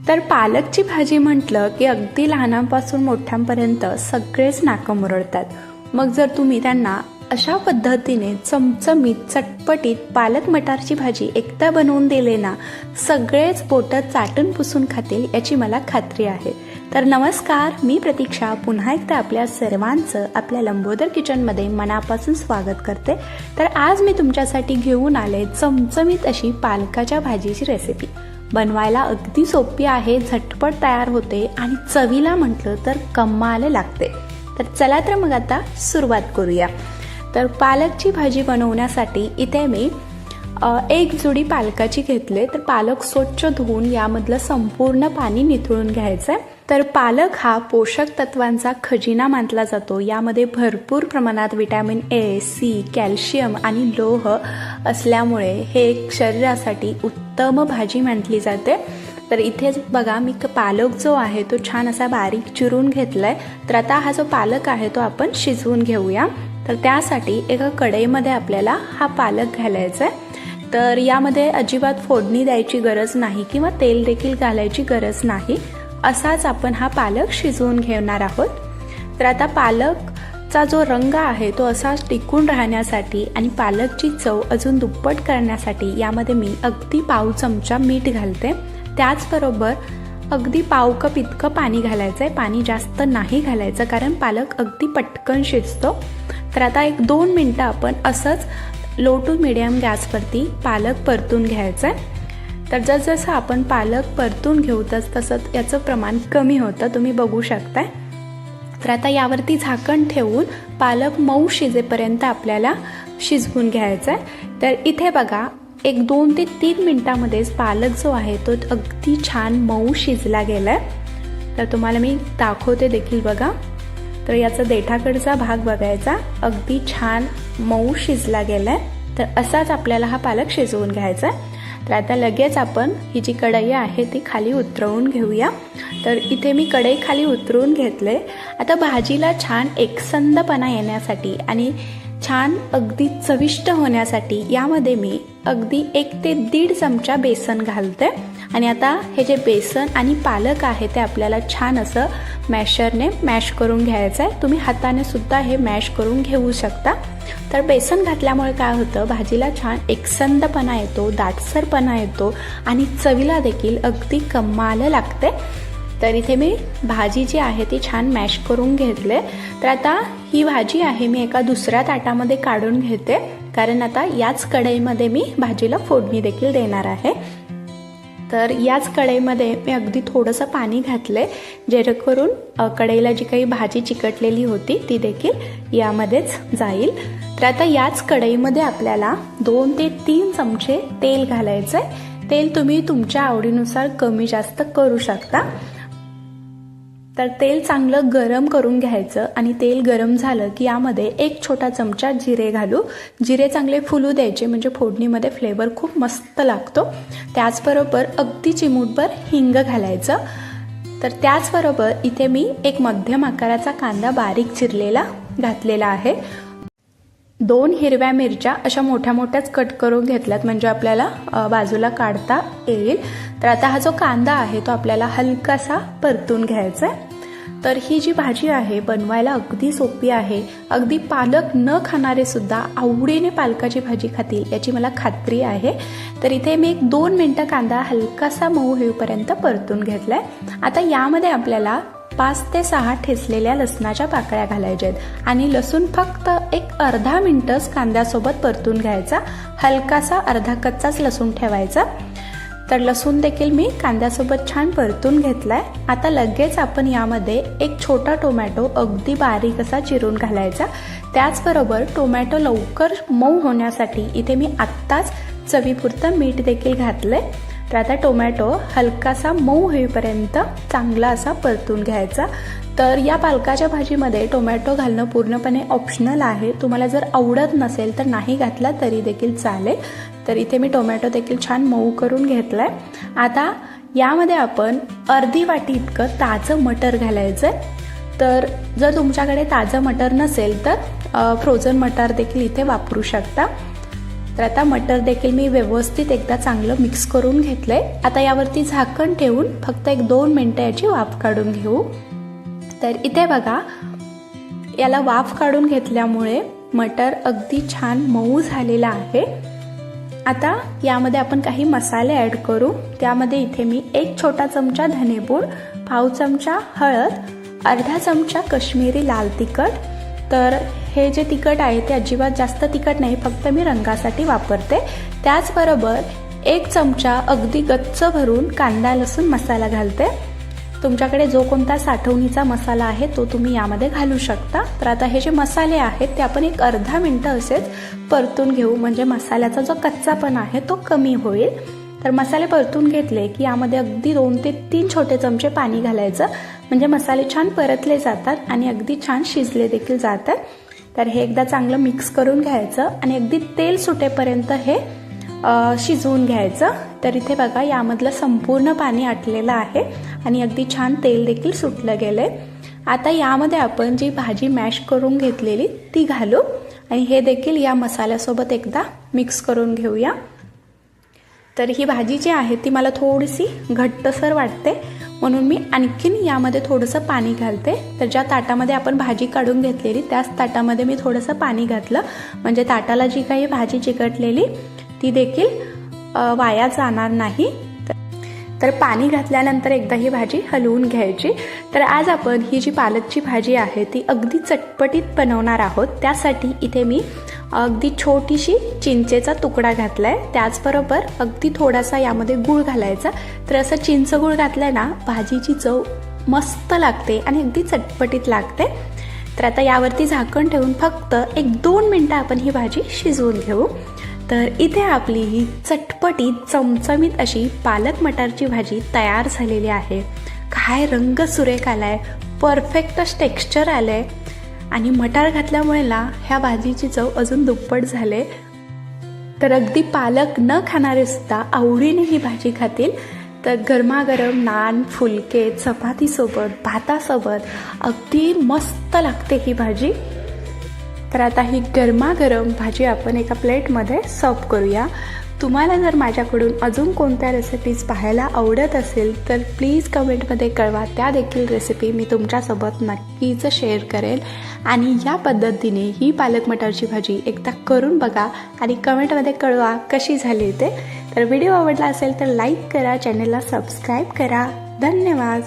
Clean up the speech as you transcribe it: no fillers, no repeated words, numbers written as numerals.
तर पालकची भाजी म्हटलं की अगदी लहानांपासून मोठ्यांपर्यंत सगळेच नाकं मुरडतात. मग जर तुम्ही त्यांना अशा पद्धतीने चमचमीत चटपटीत पालक मटारची भाजी एकदा बनवून दिले ना, सगळेच पोटात चाटून पुसून खातील याची मला खात्री आहे. तर नमस्कार, मी प्रतीक्षा पुन्हा एकदा आपल्या सर्वांचं आपल्या लंबोदर किचनमध्ये मनापासून स्वागत करते. तर आज मी तुमच्यासाठी घेऊन आले चमचमीत अशी पालकाच्या भाजीची रेसिपी. बनवायला अगदी सोपी आहे, झटपट तयार होते आणि चवीला म्हटलं तर कमाल लागते. तर चला तर मग आता सुरुवात करूया. तर पालकची भाजी बनवण्यासाठी इथे मी एक जुडी पालकाची घेतले. तर पालक स्वच्छ धुवून यामधलं संपूर्ण पाणी निथळून घ्यायचं आहे. तर पालक हा पोषक तत्वांचा खजिना मानला जातो. यामध्ये भरपूर प्रमाणात विटॅमिन ए, सी, कॅल्शियम आणि लोह असल्यामुळे हे एक शरीरासाठी उत्तम भाजी मानली जाते. तर इथे बघा, मी पालक जो आहे तो छान असा बारीक चिरून घेतलाय. तर आता हा जो पालक आहे तो आपण शिजवून घेऊया. तर त्यासाठी एका कढईमध्ये आपल्याला हा पालक घालायचा आहे. तर यामध्ये अजिबात फोडणी द्यायची गरज नाही किंवा तेल देखील घालायची गरज नाही. असाच आपण हा पालक शिजवून घेणार आहोत. तर आता पालकचा जो रंग आहे तो असाच टिकून राहण्यासाठी आणि पालकची चव अजून दुप्पट करण्यासाठी यामध्ये मी अगदी पाव चमचा मीठ घालते. त्याचबरोबर अगदी पाव कप इतकं पाणी घालायचं आहे. पाणी जास्त नाही घालायचं कारण पालक अगदी पटकन शिजतो. तर आता 1-2 मिनटं आपण असंच लो टू मिडियम गॅसवरती पालक परतून घ्यायचं आहे. तर जसजसं आपण पालक परतून घेऊ तसं याचं प्रमाण कमी होतं, तुम्ही बघू शकताय. तर आता यावरती झाकण ठेवून पालक मऊ शिजेपर्यंत आपल्याला शिजवून घ्यायचं आहे. तर इथे बघा, 1-2 ते 3 मिनिटांमध्येच पालक जो आहे तो अगदी छान मऊ शिजला गेलाय. तर तुम्हाला मी दाखवते देखील बघा. तर याचा देठाकडचा भाग बघायचा, अगदी छान मऊ शिजला गेलाय. तर असाच आपल्याला हा पालक शिजवून घ्यायचा. तर आता लगेच आपण ही जी कढई आहे ती खाली उतरवून घेऊया. तर इथे मी कढई खाली उतरवून घेतले. आता भाजीला छान एकसंधपणा येण्यासाठी आणि छान अगदी चविष्ट होण्यासाठी यामध्ये मी अगदी 1 ते 1.5 चमचा बेसन घालते. आणि आता हे जे बेसन आणि पालक आहे ते आपल्याला छान असं मॅशरने मॅश करून घ्यायचं आहे. तुम्ही हाताने सुद्धा हे मॅश करून घेऊ शकता. तर बेसन घातल्यामुळे काय होतं, भाजीला छान एकसंधपणा येतो, दाटसरपणा येतो आणि चवीला देखील अगदी कमाल लागते. तर इथे मी भाजी जी आहे ती छान मॅश करून घेतले. तर आता ही भाजी आहे मी एका दुसऱ्या ताटामध्ये काढून घेते, कारण आता याच कढईमध्ये मी भाजीला फोडणी देखील देणार आहे. तर याच कढईमध्ये मी अगदी थोडंसं पाणी घातले, जेणेकरून कढईला जी काही भाजी चिकटलेली होती ती देखील यामध्येच जाईल. तर आता याच कढईमध्ये आपल्याला 2 ते 3 चमचे तेल घालायचं आहे. तेल तुम्ही तुमच्या आवडीनुसार कमी जास्त करू शकता. तर तेल चांगलं गरम करून घ्यायचं आणि तेल गरम झालं की यामध्ये 1 छोटा चमचा जिरे घालू. जिरे चांगले फुलू द्यायचे, म्हणजे फोडणीमध्ये फ्लेवर खूप मस्त लागतो. त्याचबरोबर अगदी चिमूटभर हिंग घालायचं. तर त्याचबरोबर इथे मी एक मध्यम आकाराचा कांदा बारीक चिरलेला घातलेला आहे. 2 हिरव्या मिरच्या अशा मोठ्या मोठ्याच कट करून घेतल्यात, म्हणजे आपल्याला बाजूला काढता येईल. तर आता हा जो कांदा आहे तो आपल्याला हलकासा परतून घ्यायचा आहे. तर ही जी भाजी आहे बनवायला अगदी सोपी आहे. अगदी पालक न खाणारे सुद्धा आवडीने पालकाची भाजी खातील याची मला खात्री आहे. तर इथे मी 1-2 मिनटं कांदा हलकासा मऊ होईपर्यंत परतून घेतलाय. आता यामध्ये आपल्याला 5 ते 6 ठेचलेल्या लसणाच्या पाकळ्या घालायच्या आहेत आणि लसूण फक्त अर्धा मिनिटच कांद्यासोबत परतून घ्यायचा. हलकासा अर्धा कच्चाच लसूण ठेवायचा. तर लसूण देखील मी कांद्यासोबत छान परतून घेतलाय. आता लगेच आपण यामध्ये 1 छोटा टोमॅटो अगदी बारीक असा चिरून घालायचा. त्याचबरोबर टोमॅटो लवकर मऊ होण्यासाठी इथे मी आत्ताच चवीपुरतं मीठ देखील घातलंय. तर आता टोमॅटो हलकासा मऊ होईपर्यंत चांगला असा परतून घ्यायचा. तर या पालकाच्या भाजीमध्ये टोमॅटो घालणं पूर्णपणे ऑप्शनल आहे. तुम्हाला जर आवडत नसेल तर नाही घातला तरी देखील चालेल. तर इथे मी टोमॅटो देखील छान मऊ करून घेतलाय. आता यामध्ये आपण अर्धी वाटी इतकं ताजं मटर घालायचं. तर जर तुमच्याकडे ताजं मटर नसेल तर फ्रोझन मटार देखील इथे वापरू शकता. तर आता मटर देखील मी व्यवस्थित एकदा चांगलं मिक्स करून घेतलंय. आता यावरती झाकण ठेवून फक्त 1-2 मिनिटं याची वाफ काढून घेऊ. तर इथे बघा, याला वाफ काढून घेतल्यामुळे मटर अगदी छान मऊ झालेला आहे. आता यामध्ये आपण काही मसाले ॲड करू. त्यामध्ये इथे मी 1 छोटा चमचा धनेपूड, पाव चमचा हळद, अर्धा चमचा काश्मीरी लाल तिखट. तर हे जे तिखट आहे ते अजिबात जास्त तिखट नाही, फक्त मी रंगासाठी वापरते. त्याचबरोबर 1 चमचा अगदी गच्च भरून कांदा लसूण मसाला घालते. तुमच्याकडे जो कोणता साठवणीचा मसाला आहे तो तुम्ही यामध्ये घालू शकता. तर आता हे जे मसाले आहेत ते आपण 1 अर्धा मिनटं असेच परतून घेऊ, म्हणजे मसाल्याचा जो कच्चापणा आहे तो कमी होईल. तर मसाले परतून घेतले की यामध्ये अगदी 2 ते 3 छोटे चमचे पाणी घालायचं, म्हणजे मसाले छान परतले जातात आणि अगदी छान शिजले देखील जातात. तर हे एकदा चांगलं मिक्स करून घ्यायचं आणि अगदी तेल सुटेपर्यंत हे शिजवून घ्यायचं. तर इथे बघा, यामधलं संपूर्ण पाणी आटलेलं आहे आणि अगदी छान तेल देखील सुटलं गेलंय. आता यामध्ये आपण जी भाजी मॅश करून घेतलेली ती घालू आणि हे देखील या मसाल्यासोबत एकदा मिक्स करून घेऊया. तर ही भाजी जी आहे ती मला थोडीशी घट्टसर वाटते, म्हणून मी आणखीन यामध्ये थोडंसं पाणी घालते. तर ज्या ताटामध्ये आपण भाजी काढून घेतलेली त्याच ताटामध्ये मी थोडंसं पाणी घातलं, म्हणजे ताटाला जी काही भाजी चिकटलेली ती देखील वाया जाणार नाही. तर पाणी घातल्यानंतर एकदा ही भाजी हलवून घ्यायची. तर आज आपण ही जी पालकची भाजी आहे ती अगदी चटपटीत बनवणार आहोत. त्यासाठी इथे मी अगदी छोटीशी चिंचेचा तुकडा घातलाय. त्याचबरोबर अगदी थोडासा यामध्ये गूळ घालायचा. तर असं चिंच गूळ घातलंय ना, भाजीची चव मस्त लागते आणि अगदी चटपटीत लागते. तर आता यावरती झाकण ठेवून फक्त 1-2 मिनिटं आपण ही भाजी शिजवून घेऊ. तर इथे आपली ही चटपटीत चमचमीत अशी पालक मटारची भाजी तयार झालेली आहे. काय रंग सुरेख आलाय, परफेक्टच टेक्स्चर आलंय आणि मटार घातल्यामुळे ना ह्या भाजीची चव अजून दुप्पट झाले. तर अगदी पालक न खाणारे सुद्धा आवडीने ही भाजी खातील. तर गरमागरम नान, फुलके, चपातीसोबत, भातासोबत अगदी मस्त लागते ही भाजी. तर आता ही गरमागरम भाजी आपण एका प्लेटमध्ये सर्व करूया. तुम्हाला जर माझ्याकडून अजून कोणत्या रेसिपीज पाहायला आवडत असेल तर प्लीज कमेंटमध्ये कळवा. त्या देखील रेसिपी मी तुमच्यासोबत नक्कीच शेअर करेल. आणि या पद्धतीने ही पालक मटारची भाजी एकदा करून बघा आणि कमेंटमध्ये कळवा कशी झाली ते. तर व्हिडिओ आवडला असेल तर लाईक करा, चॅनलला सबस्क्राईब करा. धन्यवाद.